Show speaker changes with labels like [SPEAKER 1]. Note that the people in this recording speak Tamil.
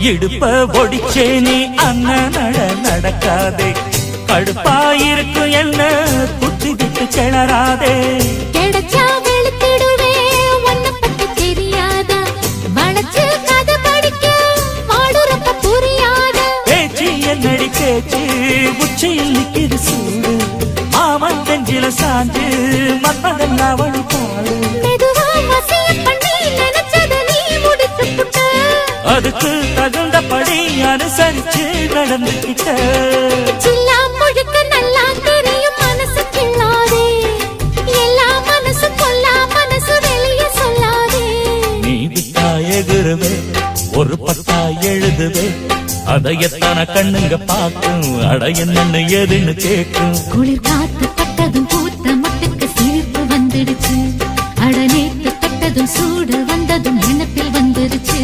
[SPEAKER 1] இடுப்ப ஒடிச்சே நீ அண்ணன் நடக்காதே கடுப்பாயிருக்கும் என்ன குத்தி விட்டு கிளறாதே
[SPEAKER 2] கிடைச்சா வெளுத்திடுவே ஒன்ன பத்தி தெரியாதா வளைச்சு கதை படிக்க மாடுறப்ப புரியாத
[SPEAKER 1] பேச்சு என்னடி பேச்சு உச்சியில் நிக்கிது சூடு மாமன் தெஞ்சில சாஞ்சு மன்மதன் அவள் பாடு
[SPEAKER 2] மெதுவா வசிய பண்ணி நினைச்சத நீ முடிச்சு புட்ட
[SPEAKER 1] அதுக்கு தகுந்தபடி அனுசரிச்சு நடந்துகிட்ட
[SPEAKER 2] சில்லா முழுக்க நல்லா தெரியும் மனசு கிள்ளாதே எல்லா மனசு கொல்லா மனசு வெளியே சொல்லாதே
[SPEAKER 1] நீ விட்டா எகுருவே ஒரு பத்தா எழுதுவே அதை எத்தனை கண்ணுங்க பார்க்கும் அட என்னன்னு எதுன்னு கேட்கும்
[SPEAKER 2] குளிர் காத்து பட்டதும் பூத்த முட்டுக்கு சிரிப்பு வந்துடுச்சு அட நேத்து பட்டதும் சூடு வந்ததும்